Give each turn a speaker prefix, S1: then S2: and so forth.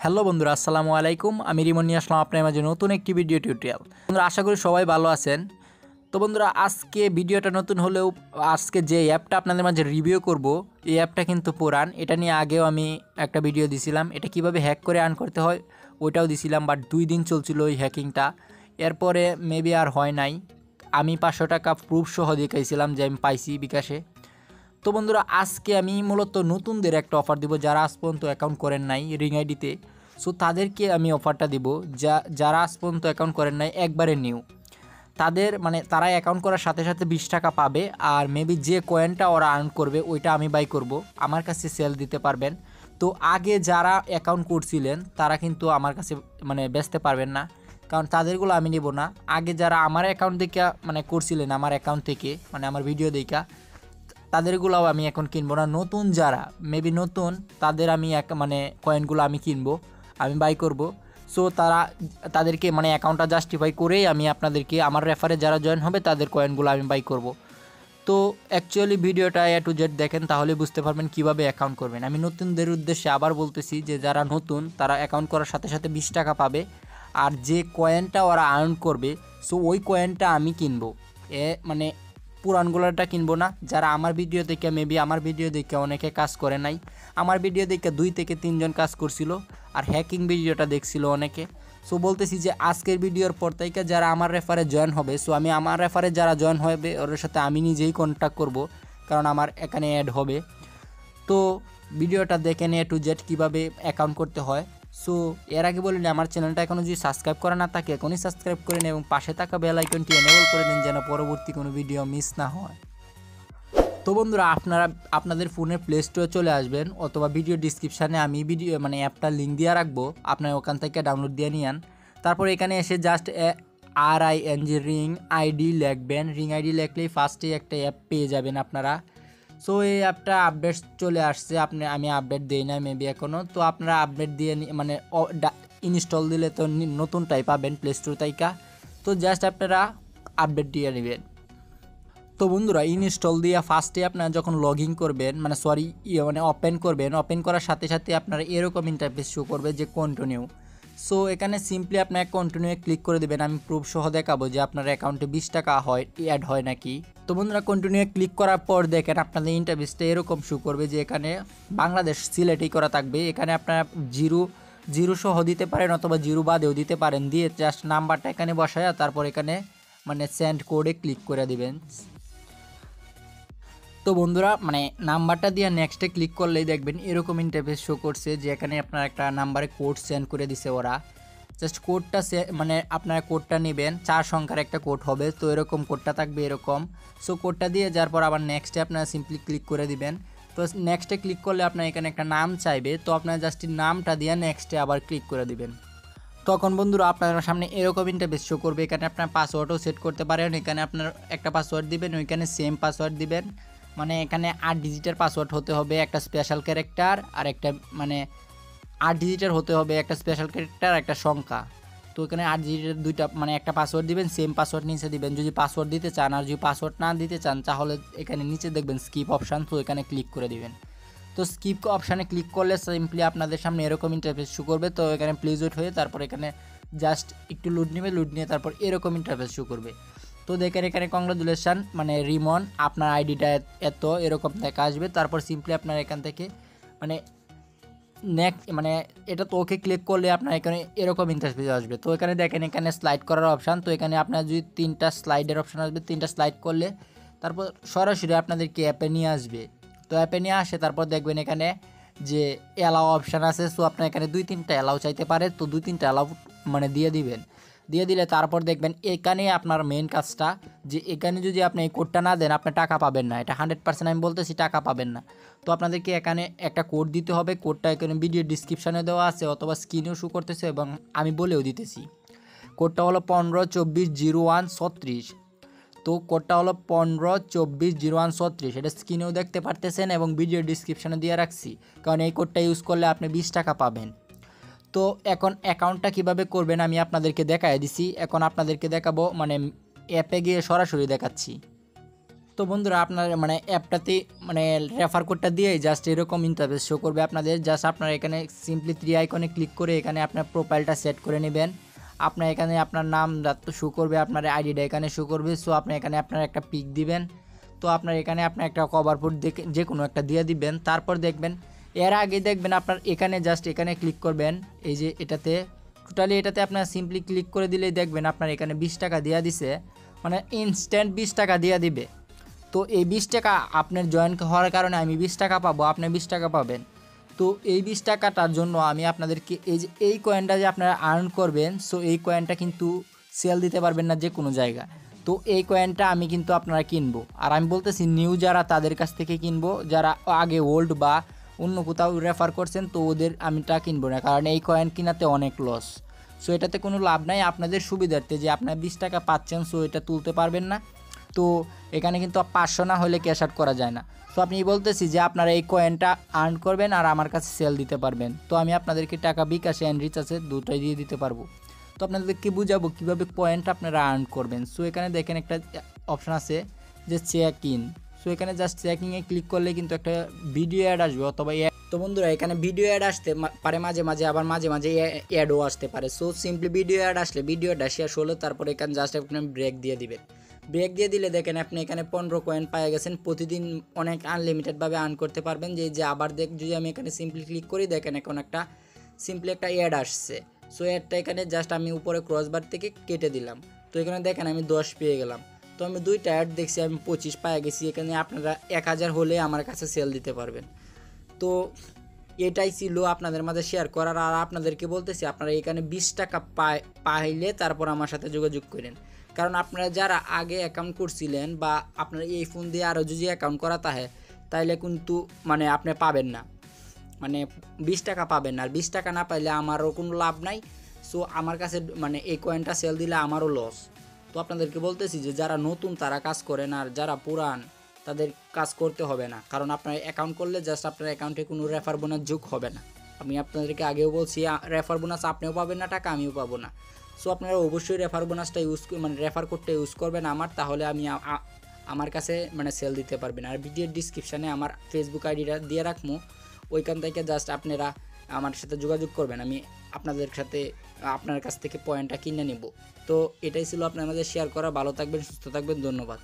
S1: Hello বন্ধুরা, আসসালামু আলাইকুম। আমি রিমন নিয়ে আসলাম আপনার মাঝে নতুন একটি ভিডিও টিউটোরিয়াল। বন্ধুরা, আশা করি সবাই ভালো আছেন। তো বন্ধুরা, আজকে ভিডিওটা নতুন হলেও আজকে যে অ্যাপটা আপনাদের মাঝে রিভিউ করব, এই অ্যাপটা কিন্তু পুরান। এটা নিয়ে আগেও আমি একটা ভিডিও দিছিলাম, এটা কিভাবে হ্যাক করে আর্ন করতে হয় ওইটাও দিছিলাম, বাট 2 দিন চলছিল ওই হ্যাকিংটা। এরপরে মেবি আর হয় নাই। আমি 500 টাকা প্রুফ সহ দেখাইছিলাম যে আমি পাইছি বিকাশে। তো বন্ধুরা, আজকে আমি মূলত নতুনদের একটা অফার দিব, যারা আজ পর্যন্ত অ্যাকাউন্ট করেন নাই রিং আইডিতে। সো তাদেরকে আমি অফারটা দিব, যারা আজ পর্যন্ত অ্যাকাউন্ট করেন নাই একবারে নিউ। তাদের তারা অ্যাকাউন্ট করার সাথে সাথে 20 টাকা পাবে, আর মেবি যে কয়েনটা ওরা আর্ন করবে ওইটা আমি বাই করব, আমার কাছে সেল দিতে পারবেন। তো আগে যারা অ্যাকাউন্ট করছিলেন তারা কিন্তু আমার কাছে বেচতে পারবেন না, কারণ তাদেরগুলো আমি নেব না। আগে যারা আমার অ্যাকাউন্ট থেকে করছিলেন, আমার অ্যাকাউন্ট থেকে আমার ভিডিও দেখা, তাদেরগুলোও আমি এখন কিনবো না। নতুন যারা মেবি নতুন, তাদের আমি কয়েনগুলো আমি কিনবো, আমি বাই করব। সো তাদেরকে অ্যাকাউন্টটা জাস্টিফাই করেই আমি আপনাদেরকে, আমার রেফারে যারা জয়েন হবে তাদের কয়েনগুলো আমি বাই করব। তো অ্যাকচুয়ালি ভিডিওটা এ টু জেড দেখেন, তাহলে বুঝতে পারবেন কিভাবে অ্যাকাউন্ট করবেন। আমি নতুনদের উদ্দেশ্যে আবার বলতেছি যে যারা নতুন তারা অ্যাকাউন্ট করার সাথে সাথে 20 টাকা পাবে, আর যে কয়েনটা ওরা আর্ন করবে সো ওই কয়েনটা আমি কিনবো। পুরানগুলোটা কিনবো না। যারা আমার ভিডিও দেখে মেবি আমার ভিডিও দেখে অনেকে কাজ করে নাই, আমার ভিডিও দেখে 2 থেকে 3 জন কাজ করছিল, আর হ্যাকিং ভিডিওটা দেখছিল অনেকে। সো বলতেছি যে আজকের ভিডিওর পর থেকে যারা আমার রেফারে জয়েন হবে, সো আমি আমার রেফারে যারা জয়েন হবে ওদের সাথে আমি নিজেই কন্ট্যাক্ট করব, কারণ আমার এখানে অ্যাড হবে। তো ভিডিওটা দেখেন এ টু জেড কীভাবে অ্যাকাউন্ট করতে হয়। সো এর আগে বলিনি, আমার চ্যানেলটা এখনও যদি সাবস্ক্রাইব করা না থাকে এখনই সাবস্ক্রাইব করে নিন এবং পাশে থাকা বেল আইকনটি এনেবল করে দিন, যেন পরবর্তী কোনো ভিডিও মিস না হয়। তো বন্ধুরা, আপনাদের ফোনের প্লে স্টোরে চলে আসবেন, অথবা ভিডিও ডিসক্রিপশানে আমি অ্যাপটার লিঙ্ক দিয়ে রাখবো, আপনার ওখান থেকে ডাউনলোড দিয়ে নিন। তারপর এখানে এসে জাস্ট RING রিং আইডি লিখবেন। রিং আইডি লিখলেই ফার্স্টেই একটা অ্যাপ পেয়ে যাবেন আপনারা। সো এই অ্যাপটা আপডেট চলে আসছে, আমি আপডেট দিই না মেবি এখনও। তো আপনারা আপডেট দিয়ে ইনস্টল দিলে তো নতুনটাই পাবেন প্লে স্টোর তাইকা। তো জাস্ট আপনারা আপডেট দিয়ে নেবেন। তো বন্ধুরা, ইনস্টল দিয়ে ফার্স্টে আপনারা যখন লগ ইন করবেন ওপেন করবেন, ওপেন করার সাথে সাথে আপনারা এরকম ইন্টারফেস শো করবে যে কন্টিনিউ। সো এখানে সিম্পলি আপনার কন্টিনিউ ক্লিক করে দেবেন। আমি প্রুফ সহ দেখাবো যে আপনার অ্যাকাউন্টে 20 টাকা অ্যাড হয় নাকি। তো বন্ধুরা, কন্টিনিউ ক্লিক করার পর দেখেন আপনাদের ইন্টারফেসটা এরকম শো করবে যে এখানে বাংলাদেশ সিলেক্টই করা থাকবে। এখানে আপনারা জিরো সহ দিতে পারেন অথবা জিরো বাদেও দিতে পারেন, দিয়ে জাস্ট নাম্বারটা এখানে বসায় তারপর এখানে সেন্ড কোডে ক্লিক করে দিবেন। তো বন্ধুরা, নাম্বারটা দিয়ে নেক্সটে ক্লিক করলেই দেখবেন এরকম ইন্টারফেস শো করছে যে এখানে আপনার একটা নাম্বারে কোড সেন্ড করে দিছে ওরা। জাস্ট কোডটা আপনারা কোডটা নেবেন, 4 সংখ্যার একটা কোড হবে, তো এরকম কোডটা থাকবে এরকম। সো কোডটা দিয়ে যাওয়ার পর আবার নেক্সটে আপনারা সিম্পলি ক্লিক করে দিবেন। তো নেক্সটে ক্লিক করলে আপনার এখানে একটা নাম চাইবে, তো আপনারা জাস্ট নামটা দিয়ে নেক্সটে আবার ক্লিক করে দিবেন। তখন বন্ধুরা আপনার সামনে এরকম ইন্টারফেস শো করবে। এখানে আপনার পাসওয়ার্ডও সেট করতে পারেন, এখানে আপনার একটা পাসওয়ার্ড দিবেন, ওইখানে সেম পাসওয়ার্ড দিবেন। এখানে 8 ডিজিটের পাসওয়ার্ড হতে হবে, একটা স্পেশাল ক্যারেক্টার, আর একটা 8 ডিজিটের হতে হবে একটা স্পেশাল ক্যারেক্টার, একটা সংখ্যা। তো এখানে 8 ডিজিটের দুইটা একটা পাসওয়ার্ড দিবেন, সেম পাসওয়ার্ড নিচে দিবেন যদি পাসওয়ার্ড দিতে চান। আর যদি পাসওয়ার্ড না দিতে চান তাহলে এখানে নিচে দেখবেন স্কিপ অপশান, তো এখানে ক্লিক করে দিবেন। তো স্কিপ অপশানে ক্লিক করলে সিম্পলি আপনাদের সামনে এরকম ইন্টারফেস শো করবে। তো এখানে প্লিজ ওয়েট হয়ে তারপর এখানে জাস্ট একটু লুড নেবে, লুড নিয়ে তারপর এরকম ইন্টারফেস শো করবে। তো দেখেন এখানে কংগ্রাচুলেশন রিমন, আপনার আইডিটা এরকম দেখা আসবে। তারপর সিম্পলি আপনার এখান থেকে নেক্সট এটা তো ওকে ক্লিক করলে আপনার এখানে এরকম ইন্টারফেস আসবে। তো এখানে দেখেন এখানে স্লাইড করার অপশান, তো এখানে আপনার যদি 3টা স্লাইডের অপশান আসবে, 3টা স্লাইড করলে তারপর সরাসরি আপনাদেরকে অ্যাপে নিয়ে আসবে। তো অ্যাপে নিয়ে আসে তারপর দেখবেন এখানে যে অ্যালাও অপশান আছে। সো আপনার এখানে 2-3টা অ্যালাও চাইতে পারে, তো 2-3টা অ্যালাও দিয়ে দিবেন। দিয়ে দিলে তারপর দেখবেন এখানে আপনার মেন কাজটা, যে এখানে যদি আপনি এই কোডটা না দেন আপনি টাকা পাবেন না, এটা 100% আমি বলতেছি, টাকা পাবেন না। তো আপনাদেরকে এখানে একটা কোড দিতে হবে। কোডটা এখানে ভিডিও ডিসক্রিপশানে দেওয়া আছে অথবা স্ক্রিনেও শো করতেছে এবং আমি বলেও দিতেছি। কোডটা হলো 15240136। তো কোডটা হলো 15240136, এটা স্ক্রিনেও দেখতে পারতেছেন এবং ভিডিও ডিসক্রিপশানে দিয়ে রাখছি, কারণ এই কোডটা ইউজ করলে আপনি 20 টাকা পাবেন। তো এখন অ্যাকাউন্টটা কিভাবে করবেন আমি আপনাদেরকে দেখাই দিছি, এখন আপনাদেরকে দেখাবো অ্যাপে গিয়ে সরাসরি দেখাচ্ছি। তো বন্ধুরা আপনার মানে অ্যাপটাতে মানে রেফার কোডটা দিয়ে জাস্ট এরকম ইন্টারফেস শো করবে আপনাদের। জাস্ট আপনারা এখানে সিম্পলি 3 আইকনে ক্লিক করে এখানে আপনার প্রোফাইলটা সেট করে নেবেন। আপনার এখানে আপনার নাম শো করবে, আপনার আইডিটা এখানে শো করবে। সো আপনি এখানে আপনার একটা পিক দিবেন। তো আপনার এখানে আপনার একটা কভার ফটো দেখে যে কোনো একটা দিয়ে দিবেন। তারপর দেখবেন এর আগে দেখবেন আপনার এখানে জাস্ট এখানে ক্লিক করবেন, এই যে এটাতে টোটালি এটাতে আপনার সিম্পলি ক্লিক করে দিলেই দেখবেন আপনার এখানে 20 টাকা দিয়ে দিছে, মানে ইনস্ট্যান্ট 20 টাকা দিয়ে দিবে। তো এই 20 টাকা আপনার জয়েন হওয়ার কারণে আমি 20 টাকা পাবো, আপনি 20 টাকা পাবেন। তো এই 20 টাকাটার জন্য আমি আপনাদেরকে এই যে এই কয়েনটা যে আপনারা আর্ন করবেন, সো এই কয়েনটা কিন্তু সেল দিতে পারবেন না যে কোনো জায়গায়। তো এই কয়েনটা আমি কিন্তু আপনারা কিনবো, আর আমি বলতেছি নিউ যারা তাদের কাছ থেকে কিনবো, যারা আগে ওল্ড বা অন্য কোথাও রেফার করছেন তো ওদের আমিটা কিনবো না, কারণ এই কয়েন কিনাতে অনেক লস। সো এটাতে কোনো লাভ নাই, আপনাদের সুবিধার্থে যে আপনারা 20 টাকা পাচ্ছেন, সো এটা তুলতে পারবেন না। তো এখানে কিন্তু 500 না হলে ক্যাশ আউট করা যায় না। তো আপনি বলতেছি যে আপনারা এই কয়েনটা আর্ন করবেন আর আমার কাছে সেল দিতে পারবেন। তো আমি আপনাদেরকে টাকা বিকাশে অ্যান্ড রিচার্জে দুটোই দিয়ে দিতে পারবো। তো আপনাদেরকে বুঝাবো কীভাবে পয়েন্টটা আপনারা আর্ন করবেন। সো এখানে দেখেন একটা অপশান আছে যে চেক ইন। সো এখানে জাস্ট চেকিংয়ে ক্লিক করলে কিন্তু একটা ভিডিও অ্যাড আসবে অথবা তো বন্ধুরা এখানে ভিডিও অ্যাড আসতে পারে মাঝে মাঝে, আবার মাঝে মাঝে অ্যাডও আসতে পারে। সো সিম্পলি ভিডিও অ্যাড আসলে ভিডিওটা শেষ হলো, তারপরে এখানে জাস্ট আপনি ব্রেক দিয়ে দিবেন। ব্রেক দিয়ে দিলে দেখেন আপনি এখানে 15 কয়েন পেয়ে গেছেন। প্রতিদিন অনেক আনলিমিটেডভাবে আর্ন করতে পারবেন। যে আবার যদি আমি এখানে সিম্পলি ক্লিক করি দেখেন এখন একটা সিম্পলি একটা অ্যাড আসছে। সো অ্যাডটা এখানে জাস্ট আমি উপরে ক্রসবার থেকে কেটে দিলাম। তো এখানে দেখেন আমি 10 পেয়ে গেলাম। তো আমি 2টা অ্যাড দেখছি, আমি 25 পেয়ে গেছি। এখানে আপনারা 1000 হলে আমার কাছে সেল দিতে পারবেন। তো এটাই ছিল আপনাদের মাঝে শেয়ার করার। আর আপনাদেরকে বলতেছি আপনারা এখানে 20 টাকা পাইলে তারপর আমার সাথে যোগাযোগ করেন, কারণ আপনারা যারা আগে অ্যাকাউন্ট করছিলেন বা আপনারা এই ফোন দিয়ে আরও যদি অ্যাকাউন্ট করা তাইলে কিন্তু মানে আপনি পাবেন না, মানে 20 টাকা পাবেন না। আর 20 টাকা না পাইলে আমারও কোনো লাভ নাই। সো আমার কাছে মানে এই কয়েনটা সেল দিলে আমারও লস। তো আপনাদেরকে বলতেছি যে যারা নতুন তারা কাজ করেন, আর যারা পুরান তাদের কাজ করতে হবে না, কারণ আপনার অ্যাকাউন্ট করলে জাস্ট আপনার অ্যাকাউন্টে কোনো রেফার বোনাস যোগ হবে না। আমি আপনাদেরকে আগেও বলছি রেফার বোনাস আপনিও পাবেন না, টাকা আমিও পাবো না। সো আপনারা অবশ্যই রেফার বোনাসটা মানে রেফার কোডটা ইউজ করবেন আমার, তাহলে আমি আমার কাছে মানে সেল দিতে পারবেন। আর ভিডিওর ডিসক্রিপশানে আমার ফেসবুক আইডিটা দিয়ে রাখবো, ওইখান থেকে জাস্ট আপনারা আমার সাথে যোগাযোগ করবেন, আমি আপনাদের সাথে আপনার কাছ থেকে পয়েন্টটা কিনে নেব। তো এটাই ছিল আপনার মাঝে শেয়ার করা। ভালো থাকবেন, সুস্থ থাকবেন, ধন্যবাদ।